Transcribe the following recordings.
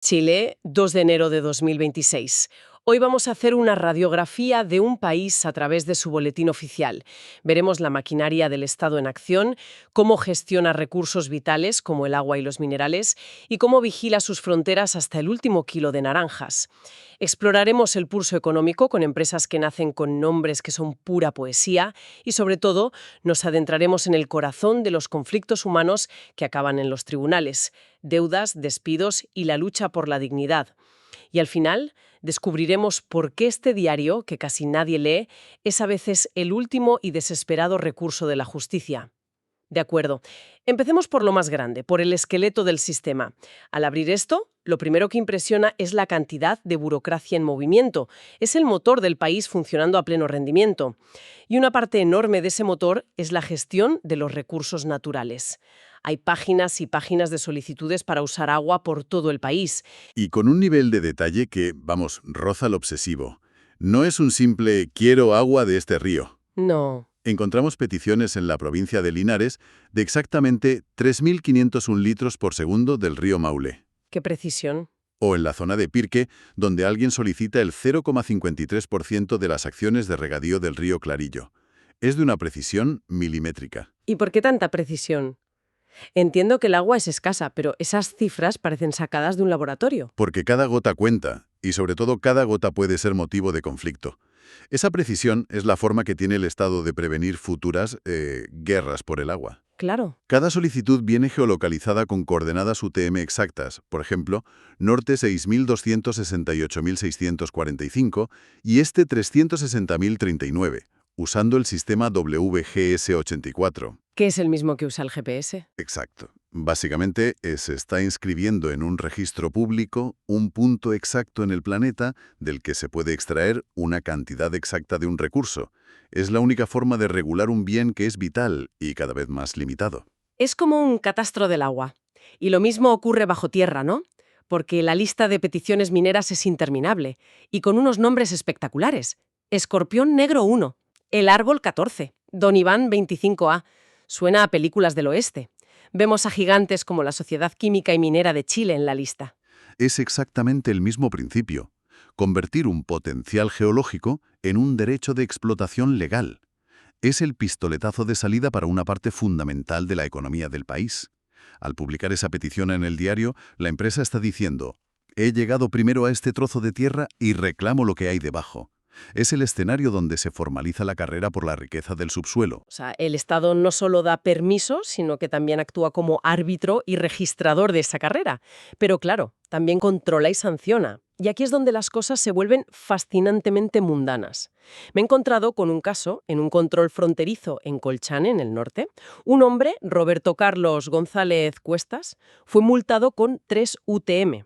Chile, 2 de enero de 2026. Hoy vamos a hacer una radiografía de un país a través de su boletín oficial. Veremos la maquinaria del Estado en acción, cómo gestiona recursos vitales como el agua y los minerales y cómo vigila sus fronteras hasta el último kilo de naranjas. Exploraremos el pulso económico con empresas que nacen con nombres que son pura poesía y, sobre todo, nos adentraremos en el corazón de los conflictos humanos que acaban en los tribunales: deudas, despidos y la lucha por la dignidad. Y al final descubriremos por qué este diario, que casi nadie lee, es a veces el último y desesperado recurso de la justicia. De acuerdo. Empecemos por lo más grande, por el esqueleto del sistema. Al abrir esto, lo primero que impresiona es la cantidad de burocracia en movimiento. Es el motor del país funcionando a pleno rendimiento. Y una parte enorme de ese motor es la gestión de los recursos naturales. Hay páginas y páginas de solicitudes para usar agua por todo el país. Y con un nivel de detalle que, vamos, roza lo obsesivo. No es un simple «quiero agua de este río». No. Encontramos peticiones en la provincia de Linares de exactamente 3.501 litros por segundo del río Maule. Qué precisión. O en la zona de Pirque, donde alguien solicita el 0,53% de las acciones de regadío del río Clarillo. Es de una precisión milimétrica. ¿Y por qué tanta precisión? Entiendo que el agua es escasa, pero esas cifras parecen sacadas de un laboratorio. Porque cada gota cuenta, y sobre todo cada gota puede ser motivo de conflicto. Esa precisión es la forma que tiene el Estado de prevenir futuras guerras por el agua. Claro. Cada solicitud viene geolocalizada con coordenadas UTM exactas, por ejemplo, norte 6.268.645 y este 360.039, usando el sistema WGS84. ¿Qué es el mismo que usa el GPS? Exacto. Básicamente, se está inscribiendo en un registro público un punto exacto en el planeta del que se puede extraer una cantidad exacta de un recurso. Es la única forma de regular un bien que es vital y cada vez más limitado. Es como un catastro del agua. Y lo mismo ocurre bajo tierra, ¿no? Porque la lista de peticiones mineras es interminable y con unos nombres espectaculares. Escorpión Negro 1, El Árbol 14, Don Iván 25A. Suena a películas del oeste. Vemos a gigantes como la Sociedad Química y Minera de Chile en la lista. Es exactamente el mismo principio: convertir un potencial geológico en un derecho de explotación legal. Es el pistoletazo de salida para una parte fundamental de la economía del país. Al publicar esa petición en el diario, la empresa está diciendo: he llegado primero a este trozo de tierra y reclamo lo que hay debajo. Es el escenario donde se formaliza la carrera por la riqueza del subsuelo. O sea, el Estado no solo da permisos, sino que también actúa como árbitro y registrador de esa carrera. Pero claro, también controla y sanciona. Y aquí es donde las cosas se vuelven fascinantemente mundanas. Me he encontrado con un caso en un control fronterizo en Colchane, en el norte. Un hombre, Roberto Carlos González Cuestas, fue multado con 3 UTM,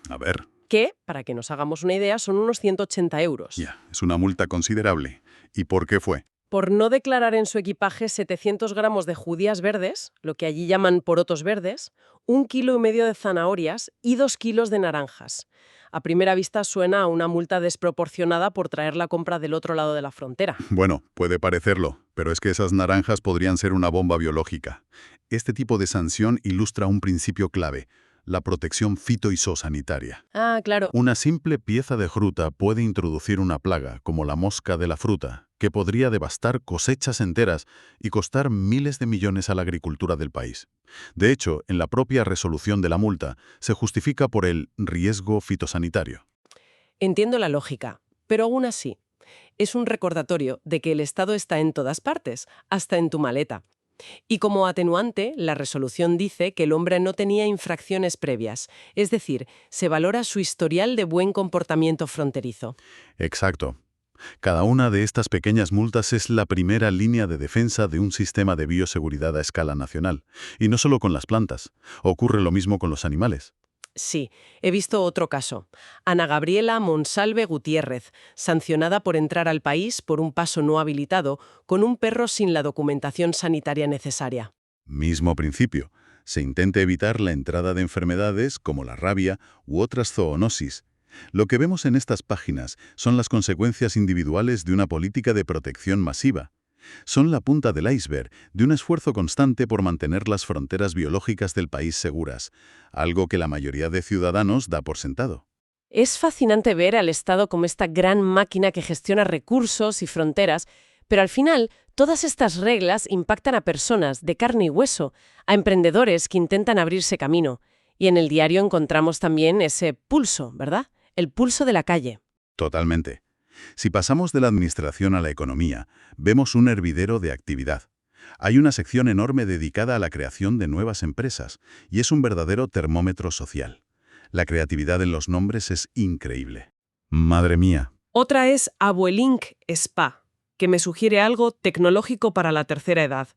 A ver, que, para que nos hagamos una idea, son unos 180 euros. ya, es una multa considerable. ¿Y por qué fue? Por no declarar en su equipaje 700 gramos de judías verdes, lo que allí llaman porotos verdes, 1,5 kilos de zanahorias y 2 kilos de naranjas. A primera vista suena a una multa desproporcionada por traer la compra del otro lado de la frontera. Bueno, puede parecerlo, pero es que esas naranjas podrían ser una bomba biológica. Este tipo de sanción ilustra un principio clave: la protección fitosanitaria. Ah, claro. Una simple pieza de fruta puede introducir una plaga, como la mosca de la fruta, que podría devastar cosechas enteras y costar miles de millones a la agricultura del país. De hecho, en la propia resolución de la multa se justifica por el riesgo fitosanitario. Entiendo la lógica, pero aún así, es un recordatorio de que el Estado está en todas partes, hasta en tu maleta. Y como atenuante, la resolución dice que el hombre no tenía infracciones previas, es decir, se valora su historial de buen comportamiento fronterizo. Exacto. Cada una de estas pequeñas multas es la primera línea de defensa de un sistema de bioseguridad a escala nacional. Y no solo con las plantas. Ocurre lo mismo con los animales. Sí, he visto otro caso. Ana Gabriela Monsalve Gutiérrez, sancionada por entrar al país por un paso no habilitado con un perro sin la documentación sanitaria necesaria. Mismo principio. Se intenta evitar la entrada de enfermedades como la rabia u otras zoonosis. Lo que vemos en estas páginas son las consecuencias individuales de una política de protección masiva. Son la punta del iceberg de un esfuerzo constante por mantener las fronteras biológicas del país seguras, algo que la mayoría de ciudadanos da por sentado. Es fascinante ver al Estado como esta gran máquina que gestiona recursos y fronteras, pero al final todas estas reglas impactan a personas de carne y hueso, a emprendedores que intentan abrirse camino. Y en el diario encontramos también ese pulso, ¿verdad? El pulso de la calle. Totalmente. Si pasamos de la administración a la economía, vemos un hervidero de actividad. Hay una sección enorme dedicada a la creación de nuevas empresas, y es un verdadero termómetro social. La creatividad en los nombres es increíble. Madre mía. Otra es Abuelink Spa, que me sugiere algo tecnológico para la tercera edad.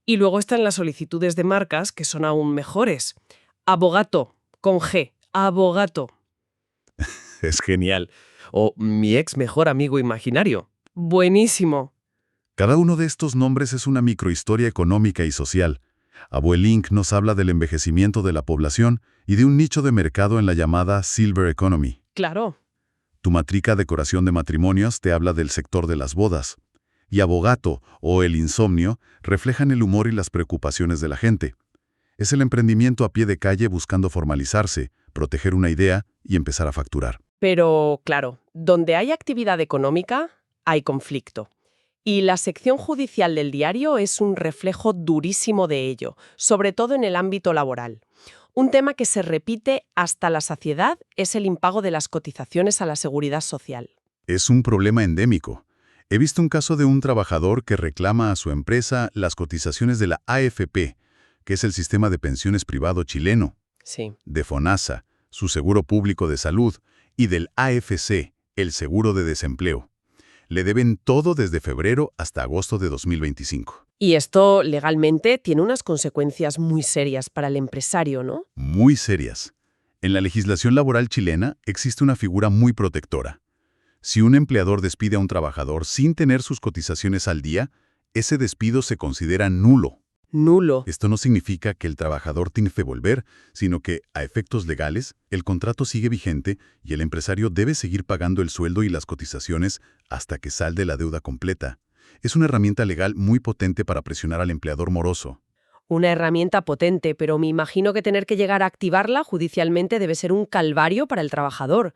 Y luego están las solicitudes de marcas, que son aún mejores. Abogato, con G, Abogato. Es genial. O mi ex mejor amigo imaginario. Buenísimo. Cada uno de estos nombres es una microhistoria económica y social. Abuelink nos habla del envejecimiento de la población y de un nicho de mercado en la llamada Silver Economy. Claro. Tu matrica Decoración de Matrimonios te habla del sector de las bodas. Y Abogato, o el insomnio, reflejan el humor y las preocupaciones de la gente. Es el emprendimiento a pie de calle buscando formalizarse, proteger una idea y empezar a facturar. Pero, claro, donde hay actividad económica, hay conflicto. Y la sección judicial del diario es un reflejo durísimo de ello, sobre todo en el ámbito laboral. Un tema que se repite hasta la saciedad es el impago de las cotizaciones a la seguridad social. Es un problema endémico. He visto un caso de un trabajador que reclama a su empresa las cotizaciones de la AFP, que es el sistema de pensiones privado chileno, Sí. de FONASA, su seguro público de salud, y del AFC, el seguro de desempleo. Le deben todo desde febrero hasta agosto de 2025. Y esto legalmente tiene unas consecuencias muy serias para el empresario, ¿no? Muy serias. En la legislación laboral chilena existe una figura muy protectora. Si un empleador despide a un trabajador sin tener sus cotizaciones al día, ese despido se considera nulo. Nulo. Esto no significa que el trabajador tiene que volver, sino que, a efectos legales, el contrato sigue vigente y el empresario debe seguir pagando el sueldo y las cotizaciones hasta que salde la deuda completa. Es una herramienta legal muy potente para presionar al empleador moroso. Una herramienta potente, pero me imagino que tener que llegar a activarla judicialmente debe ser un calvario para el trabajador.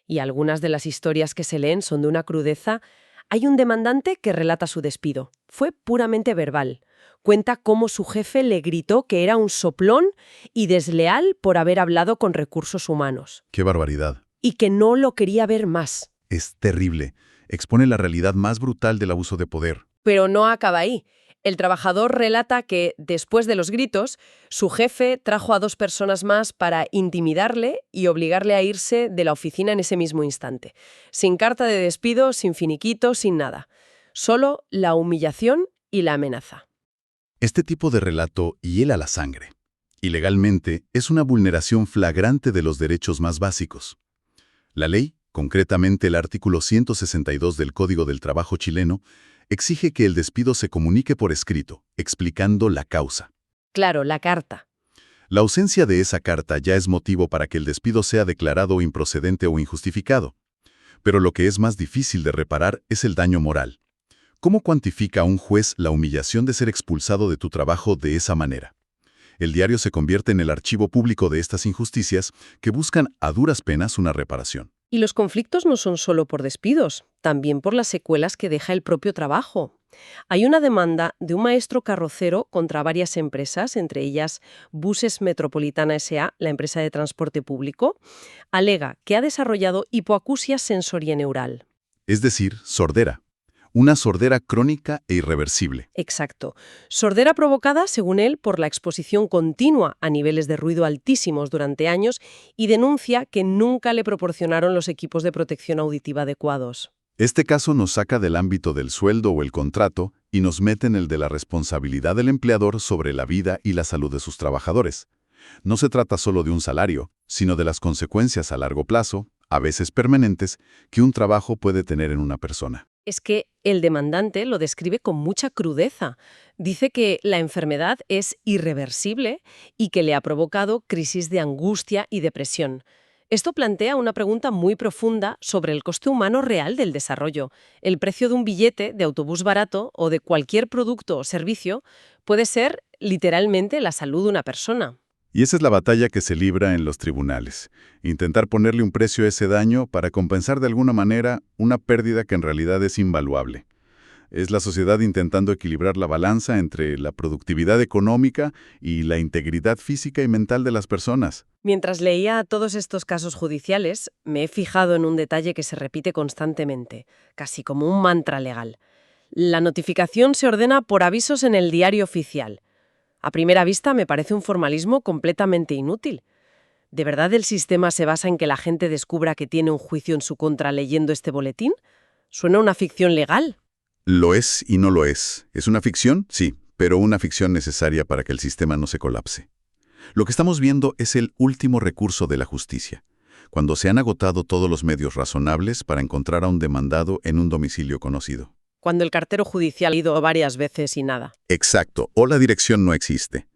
Y algunas de las historias que se leen son de una crudeza. Hay un demandante que relata su despido. Fue puramente verbal. Cuenta cómo su jefe le gritó que era un soplón y desleal por haber hablado con recursos humanos. ¡Qué barbaridad! Y que no lo quería ver más. Es terrible. Expone la realidad más brutal del abuso de poder. Pero no acaba ahí. El trabajador relata que, después de los gritos, su jefe trajo a 2 personas más para intimidarle y obligarle a irse de la oficina en ese mismo instante. Sin carta de despido, sin finiquito, sin nada. Solo la humillación y la amenaza. Este tipo de relato hiela la sangre. Y legalmente es una vulneración flagrante de los derechos más básicos. La ley, concretamente el artículo 162 del Código del Trabajo chileno, exige que el despido se comunique por escrito, explicando la causa. Claro, la carta. La ausencia de esa carta ya es motivo para que el despido sea declarado improcedente o injustificado. Pero lo que es más difícil de reparar es el daño moral. ¿Cómo cuantifica un juez la humillación de ser expulsado de tu trabajo de esa manera? El diario se convierte en el archivo público de estas injusticias que buscan a duras penas una reparación. Y los conflictos no son solo por despidos, también por las secuelas que deja el propio trabajo. Hay una demanda de un maestro carrocero contra varias empresas, entre ellas Buses Metropolitana S.A., la empresa de transporte público. Alega que ha desarrollado hipoacusia sensorineural. Es decir, sordera. Una sordera crónica e irreversible. Exacto. Sordera provocada, según él, por la exposición continua a niveles de ruido altísimos durante años y denuncia que nunca le proporcionaron los equipos de protección auditiva adecuados. Este caso nos saca del ámbito del sueldo o el contrato y nos mete en el de la responsabilidad del empleador sobre la vida y la salud de sus trabajadores. No se trata solo de un salario, sino de las consecuencias a largo plazo, a veces permanentes, que un trabajo puede tener en una persona. Es que el demandante lo describe con mucha crudeza. Dice que la enfermedad es irreversible y que le ha provocado crisis de angustia y depresión. Esto plantea una pregunta muy profunda sobre el coste humano real del desarrollo. El precio de un billete de autobús barato o de cualquier producto o servicio puede ser literalmente la salud de una persona. Y esa es la batalla que se libra en los tribunales. Intentar ponerle un precio a ese daño para compensar de alguna manera una pérdida que en realidad es invaluable. Es la sociedad intentando equilibrar la balanza entre la productividad económica y la integridad física y mental de las personas. Mientras leía todos estos casos judiciales, me he fijado en un detalle que se repite constantemente, casi como un mantra legal. La notificación se ordena por avisos en el diario oficial. A primera vista me parece un formalismo completamente inútil. ¿De verdad el sistema se basa en que la gente descubra que tiene un juicio en su contra leyendo este boletín? Suena a una ficción legal. Lo es y no lo es. ¿Es una ficción? Sí, pero una ficción necesaria para que el sistema no se colapse. Lo que estamos viendo es el último recurso de la justicia, cuando se han agotado todos los medios razonables para encontrar a un demandado en un domicilio conocido. Cuando el cartero judicial ha ido varias veces y nada. Exacto, o la dirección no existe.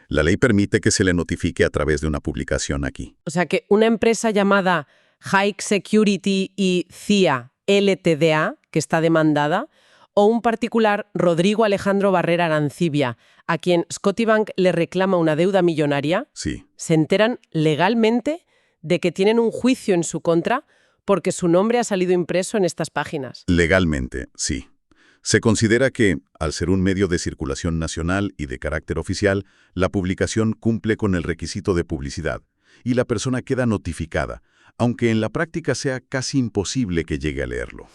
La ley permite que se le notifique a través de una publicación aquí. O sea que una empresa llamada Hike Security y CIA LTDA, que está demandada, o un particular Rodrigo Alejandro Barrera Arancibia, a quien Scotiabank le reclama una deuda millonaria, Sí, se enteran legalmente de que tienen un juicio en su contra porque su nombre ha salido impreso en estas páginas. legalmente, sí. Se considera que, al ser un medio de circulación nacional y de carácter oficial, la publicación cumple con el requisito de publicidad, y la persona queda notificada, aunque en la práctica sea casi imposible que llegue a leerlo.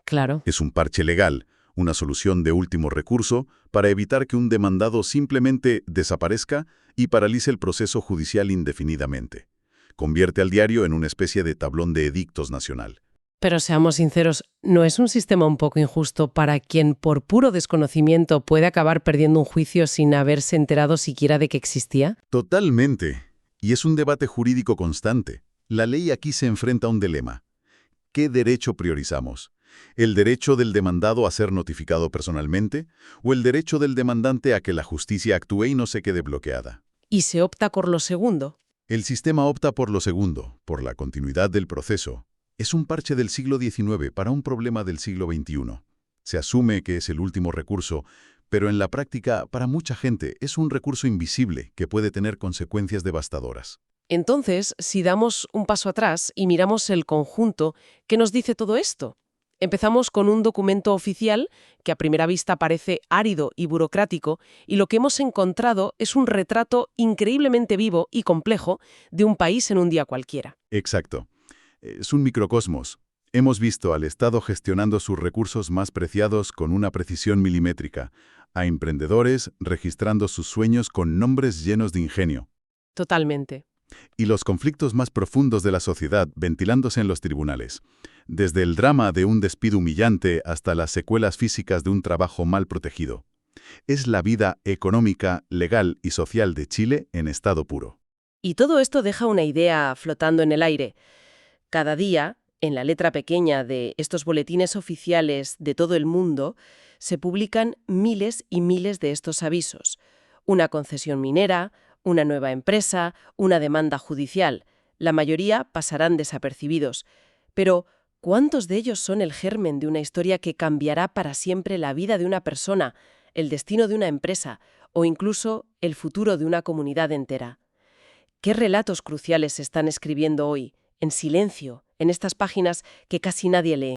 Claro. Es un parche legal, una solución de último recurso para evitar que un demandado simplemente desaparezca y paralice el proceso judicial indefinidamente. Convierte al diario en una especie de tablón de edictos nacional. Pero seamos sinceros, ¿no es un sistema un poco injusto para quien por puro desconocimiento puede acabar perdiendo un juicio sin haberse enterado siquiera de que existía? Totalmente. Y es un debate jurídico constante. La ley aquí se enfrenta a un dilema. ¿Qué derecho priorizamos? ¿El derecho del demandado a ser notificado personalmente o el derecho del demandante a que la justicia actúe y no se quede bloqueada? Y se opta por lo segundo. El sistema opta por lo segundo, por la continuidad del proceso. Es un parche del siglo XIX para un problema del siglo XXI. Se asume que es el último recurso, pero en la práctica, para mucha gente, es un recurso invisible que puede tener consecuencias devastadoras. Entonces, si damos un paso atrás y miramos el conjunto, ¿qué nos dice todo esto? Empezamos con un documento oficial que a primera vista parece árido y burocrático, y lo que hemos encontrado es un retrato increíblemente vivo y complejo de un país en un día cualquiera. Exacto. Es un microcosmos. Hemos visto al Estado gestionando sus recursos más preciados con una precisión milimétrica, a emprendedores registrando sus sueños con nombres llenos de ingenio, Totalmente. y los conflictos más profundos de la sociedad ventilándose en los tribunales, desde el drama de un despido humillante hasta las secuelas físicas de un trabajo mal protegido. Es la vida económica, legal y social de Chile en estado puro. Y todo esto deja una idea flotando en el aire. Cada día, en la letra pequeña de estos boletines oficiales de todo el mundo, se publican miles y miles de estos avisos. Una concesión minera, una nueva empresa, una demanda judicial. La mayoría pasarán desapercibidos. Pero, ¿cuántos de ellos son el germen de una historia que cambiará para siempre la vida de una persona, el destino de una empresa o incluso el futuro de una comunidad entera? ¿Qué relatos cruciales se están escribiendo hoy, en silencio, en estas páginas que casi nadie lee?